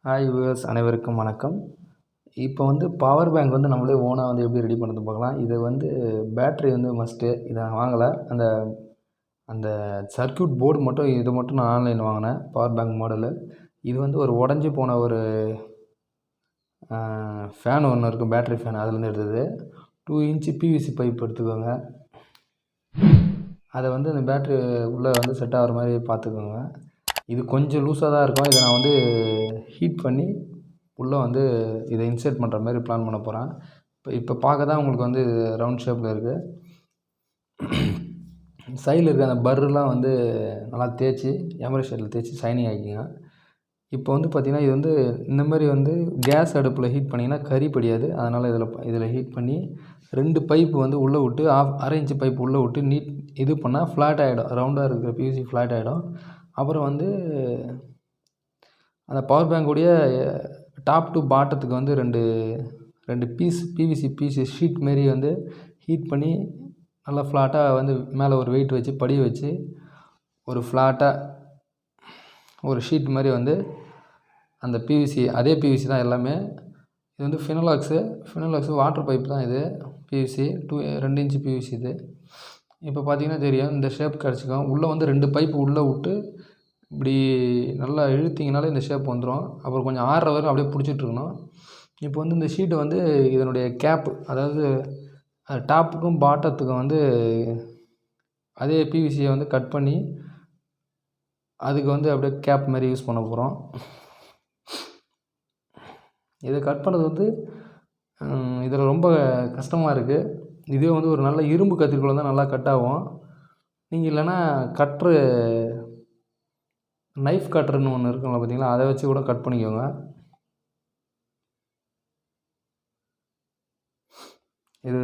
Hi viewers, அனைவருக்கும் வணக்கம். இப்போ பவர் பேங்க் நம்மளே ஓனாக எப்படி ரெடி பண்ணுறது பார்க்கலாம். இது பேட்ரி மஸ்ட்டு. இதை நான் வாங்கலை. அந்த அந்த சர்க்யூட் போர்டு மட்டும் இது மட்டும் நான் ஆன்லைனில் வாங்கினேன். Power bank model. இது ஒரு உடஞ்சி போன ஒரு ஃபேன் ஒன்று இருக்கும், பேட்ரி ஃபேன். அதுலேருந்து எடுத்தது. 2 இன்ச்சு பிவிசி பைப் எடுத்துக்கோங்க. அதை அந்த பேட்ரி உள்ளே செட் ஆகிற மாதிரி பார்த்துக்கோங்க. இது கொஞ்சம் லூஸாக தான் இருக்கும். இதை நான் ஹீட் பண்ணி உள்ளே இதை இன்சர்ட் பண்ணுற மாதிரி பிளான் பண்ண போகிறேன். இப்போ பார்க்க தான் உங்களுக்கு ரவுண்ட் ஷேப்பில் இருக்குது. சைடில் இருக்க அந்த பர்ரெலாம் நல்லா தேய்ச்சி எமரி ஷீட்டில் தேய்ச்சி ஷைனிங் ஆகிக்குங்க. இப்போ பார்த்திங்கன்னா இது இந்த மாதிரி கேஸ் அடுப்பில் ஹீட் பண்ணிங்கன்னா கறி படியாது. அதனால் இதில் ஹீட் பண்ணி 2 பைப்பு உள்ளே விட்டு அரை இன்ச்சு பைப் உள்ளே விட்டு இது பண்ணால் ஃப்ளாட் ஆகிடும். ரவுண்டாக இருக்கிற பிவிசி ஃப்ளாட் ஆகிடும். அப்புறம் அந்த பவர் பேங்க்குடைய டாப் டு பாட்டத்துக்கு ரெண்டு பீஸ் பிவிசி பீஸு ஷீட் மாரி ஹீட் பண்ணி நல்லா ஃப்ளாட்டாக மேலே ஒரு வெயிட் வச்சு படிய வச்சு ஒரு ஃப்ளாட்டாக ஒரு ஷீட் மாதிரி அந்த பிவிசி, அதே பிவிசி தான் எல்லாமே. இது ஃபினோலாக்ஸு வாட்டர் பைப் தான். இது பிவிசி 2 இன்ச்சு பிவிசி இது. இப்போ பார்த்தீங்கன்னா தெரியும், இந்த ஷேப் கிடச்சிக்கும். உள்ளே 2 பைப்பு உள்ளே விட்டு இப்படி நல்லா இழுத்திங்கனாலே இந்த ஷேப் வந்துடும். அப்புறம் கொஞ்சம் ஆறுற வரைக்கும் அப்படியே பிடிச்சிட்ருக்கணும். இப்போ இந்த ஷீட்டை இதனுடைய கேப்பு, அதாவது டாப்புக்கும் பாட்டத்துக்கும் அதே பிவிசியை கட் பண்ணி அதுக்கு அப்படியே கேப் மாதிரி யூஸ் பண்ண போகிறோம். இதை கட் பண்ணுறது இதில் ரொம்ப கஷ்டமாக இருக்குது. இதே ஒரு நல்ல இரும்பு கத்திரிக்கோல் தான் நல்லா கட் ஆகும். நீங்கள் இல்லைன்னா நைஃப் கட்டர்னு ஒன்று இருக்குங்களா பார்த்தீங்களா, அதை வச்சு கூட கட் பண்ணிக்கோங்க. இது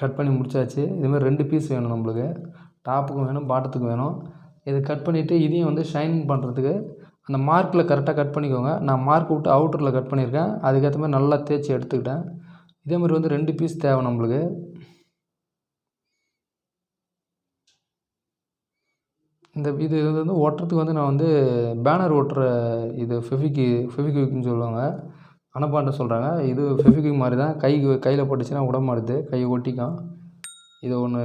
கட் பண்ணி முடிச்சாச்சு. இதுமாதிரி 2 பீஸ் வேணும் நம்மளுக்கு. டாப்புக்கும் வேணும், பாட்டத்துக்கும் வேணும். இதை கட் பண்ணிவிட்டு இதையும் ஷைன் பண்ணுறதுக்கு அந்த மார்க்கில் கரெக்டாக கட் பண்ணிக்கோங்க. நான் மார்க் விட்டு அவுட்டரில் கட் பண்ணியிருக்கேன். அதுக்கேற்ற மாதிரி நல்லா தேய்ச்சி எடுத்துக்கிட்டேன். இதே மாதிரி 2 பீஸ் தேவை நம்மளுக்கு. இது ஒட்டுறதுக்கு நான் பேனர் ஒட்டுற இது ஃபெவிக்விக்னு சொல்லுவாங்க, அனபாண்ட சொல்கிறாங்க. இது ஃபெவிக்விக் மாதிரி தான். கையில் போட்டுச்சுன்னா விட மாட்டுது, கை ஒட்டிக்கும். இது ஒன்று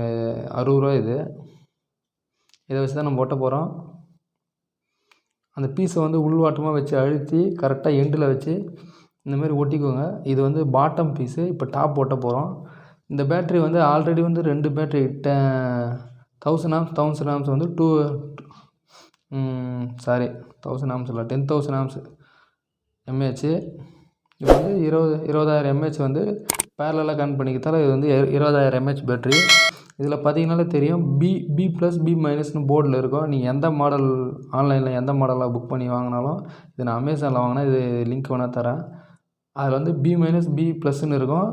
60 ரூபா. இதை வச்சு தான் நம்ம ஒட்ட போகிறோம். அந்த பீஸை உள்வாட்டமாக வச்சு அழுத்தி கரெக்டாக எண்டில் வச்சு இந்தமாரி ஒட்டிக்கோங்க. இது பாட்டம் பீஸு. இப்போ டாப் ஒட்ட போகிறோம். இந்த battery already 2 battery 1000 amps 1000 amps இல்லை 10,000 ஆம்ஸ் எம்ஏஹெச். இது 20,000 எம்ஏஹெச் பேரலாக கனெக்ட் பண்ணிக்கிறதால இது 20,000 எம்ஏஹெச் பேட்ரி. இதில் பார்த்தீங்கன்னாலே தெரியும், B+B- போர்டில் இருக்கும். நீங்கள் எந்த மாடல் ஆன்லைனில் எந்த மாடலாக புக் பண்ணி வாங்கினாலும், இது நான் அமேசானில் வாங்கினேன். இது லிங்க் வேணால் தரேன். அதில் B-B+ன்னு இருக்கும்.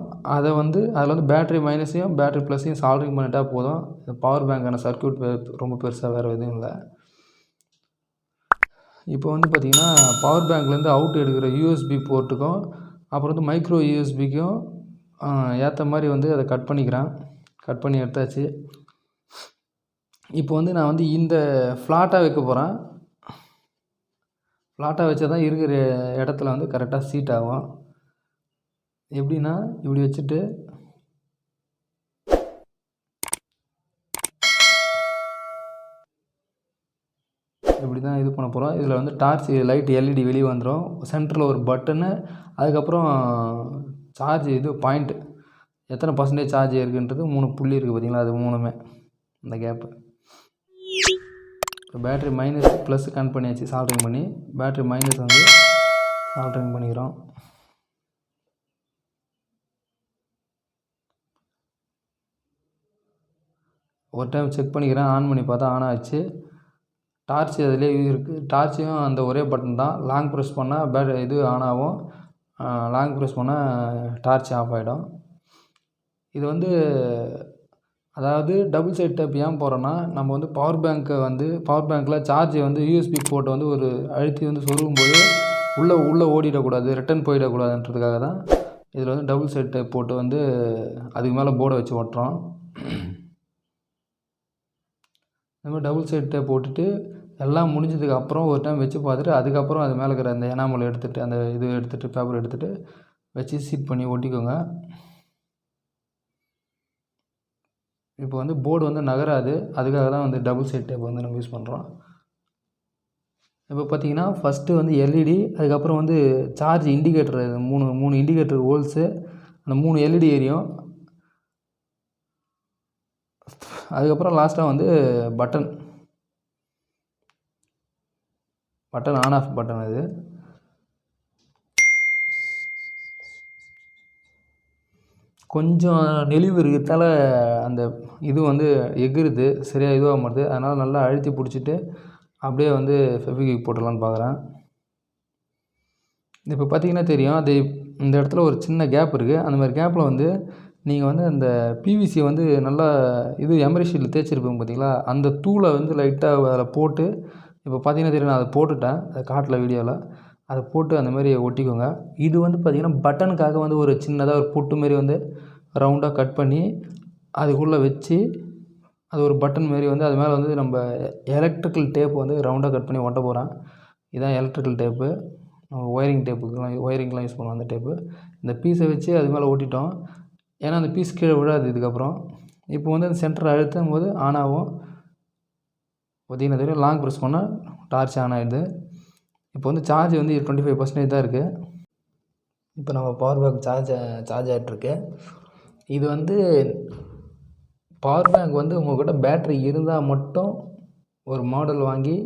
அதில் பேட்ரி மைனஸையும் பேட்ரி ப்ளஸையும் சால்ட்ரிங் பண்ணிட்டா போதும். இந்த பவர் பேங்க்கான சர்க்யூட் ரொம்ப பெருசாக வேறு எதுவும் இல்லை. இப்போ பார்த்திங்கன்னா பவர் பேங்க்லேருந்து அவுட் எடுக்கிற யூஎஸ்பி போர்ட்டுக்கும் அப்புறம் மைக்ரோ யூஎஸ்பிக்கும் ஏற்ற மாதிரி அதை கட் பண்ணிக்கிறேன். கட் பண்ணி எடுத்தாச்சு. இப்போ நான் இந்த ஃப்ளாட்டாக வைக்க போகிறேன். ஃப்ளாட்டாக வச்சா தான் இருக்கிற இடத்துல கரெக்டாக சீட் ஆகும். எப்படின்னா இப்படி வச்சுட்டு இப்படி தான் இது பண்ண போகிறோம். இதில் டார்ச் லைட் எல்இடி வெளியே வந்துடும். சென்டரில் ஒரு பட்டனு, அதுக்கப்புறம் சார்ஜ் பாயிண்ட்டு எத்தனை % சார்ஜ் இருக்குன்றது 3 புள்ளி இருக்குது பார்த்தீங்களா, அது 3மே இந்த கேப்பு. இப்போ பேட்ரி மைனஸ் ப்ளஸ் கனெக்ட் பண்ணியாச்சு சால்ட்ரிங் பண்ணி. பேட்ரி மைனஸ் சால்ட்ரிங் பண்ணிக்கிறோம். ஒரு டைம் செக் பண்ணிக்கிறேன். ஆன் பண்ணி பார்த்தா ஆன் ஆச்சு. டார்ச் அதிலே இருக்குது. டார்ச்சையும் அந்த ஒரே பட்டன் தான். லாங் ப்ரெஸ் பண்ணால் இது ஆன் ஆகும், லாங் ப்ரெஸ் பண்ணால் டார்ச் ஆஃப் ஆகிடும். இது அதாவது டபுள் சைட் டேப் ஏன் போகிறோன்னா, நம்ம பவர் பேங்க்கில் சார்ஜ் யூஎஸ்பி போர்ட்டை ஒரு அழுத்தி சொருகும்போது உள்ளே ஓடிடக்கூடாது, ரிட்டன் போயிடக்கூடாதுன்றதுக்காக தான் இதில் டபுள் சைட் டேப் போட்டு அதுக்கு மேலே போர்டை வச்சு ஒட்டுறோம். இந்த மாதிரி டபுள் சைட் டேப் போட்டுட்டு எல்லாம் முடிஞ்சதுக்கு அப்புறம் ஒரு டைம் வச்சு பார்த்துட்டு அதுக்கப்புறம் அது மேலே இருக்கிற அந்த எனாமல் எடுத்துகிட்டு அந்த இது எடுத்துகிட்டு பேப்பர் எடுத்துகிட்டு வச்சு சீட் பண்ணி ஒட்டிக்கோங்க. இப்போ வந்து போர்டு வந்து நகராது, அதுக்காக தான் வந்து டபுள் சைட் டேப் வந்து நம்ம யூஸ் பண்ணுறோம். இப்போ பார்த்தீங்கன்னா ஃபஸ்ட்டு வந்து எல்இடி, அதுக்கப்புறம் வந்து சார்ஜ் இண்டிகேட்டர் 3 இண்டிகேட்டர் ஹோல்ஸு, அந்த 3 எல்இடி எரியும். அதுக்கப்புறம் லாஸ்ட்டாக வந்து பட்டன் ஆன் ஆஃப் பட்டன் இது. கொஞ்சம் நெளிவு இருக்கிறதால அந்த இது வந்து எகுறுது, சரியாக இதுவாக மாட்டுது. அதனால் நல்லா அழுத்தி பிடிச்சிட்டு அப்படியே வந்து ஃபெவிக்விக் போட்டுடலான்னு பார்க்குறேன். இப்போ பார்த்தீங்கன்னா தெரியும், அது இந்த இடத்துல ஒரு சின்ன கேப் இருக்குது. அந்த மாதிரி கேப்பில் வந்து நீங்கள் வந்து அந்த பிவிசி வந்து நல்லா இது எமரி ஷீட்டில் தேய்ச்சிருப்பீங்க பார்த்தீங்களா, அந்த தூளை வந்து லைட்டாக அதில் போட்டு, இப்போ பார்த்தீங்கன்னா தெரியும், நான் அதை போட்டுட்டேன், அதை காட்டல வீடியோவில். அதை போட்டு அந்த மாதிரி ஒட்டிக்கோங்க. இது வந்து பார்த்திங்கன்னா பட்டனுக்காக வந்து ஒரு சின்னதாக ஒரு பொட்டு மாரி வந்து ரவுண்டாக கட் பண்ணி அதுக்குள்ளே வச்சு, அது ஒரு பட்டன் மாரி வந்து அது மேலே வந்து நம்ம எலக்ட்ரிக்கல் டேப் வந்து ரவுண்டாக கட் பண்ணி ஒட்ட போகிறேன். இதுதான் எலக்ட்ரிக்கல் டேப்பு, ஒயரிங்க்கெலாம் யூஸ் பண்ணுவோம் அந்த டேப்பு. இந்த பீஸை வச்சு அது மேலே ஒட்டிட்டோம். ஏன்னா அந்த பீஸ் கீழே விழாது இதுக்கப்புறம். இப்போ வந்து அந்த சென்டரை அழுத்தும் போது ஆன் ஆகும். பார்த்தீங்கன்னா தெரியும், லாங் ப்ரெஸ் பண்ணால் டார்ச் ஆன் ஆகிடுது. இப்போ வந்து சார்ஜ் வந்து 25% தான் இருக்குது. இப்போ நம்ம பவர் பேங்க் சார்ஜ் ஆகிட்ருக்கு. இது வந்து பவர் பேங்க் வந்து உங்கள்கிட்ட பேட்ரி இருந்தால் மட்டும் ஒரு மாடல் வாங்கி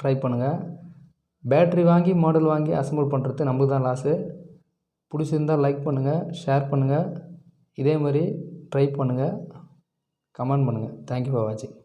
ட்ரை பண்ணுங்கள். பேட்ரி வாங்கி மாடல் வாங்கி அசெம்பிள் பண்ணுறது நமக்கு தான் லாஸு. பிடிச்சிருந்தால் லைக் பண்ணுங்கள், ஷேர் பண்ணுங்கள். இதே மாதிரி ட்ரை பண்ணுங்கள், கமெண்ட் பண்ணுங்கள். தேங்க்யூ ஃபார் வாட்சிங்.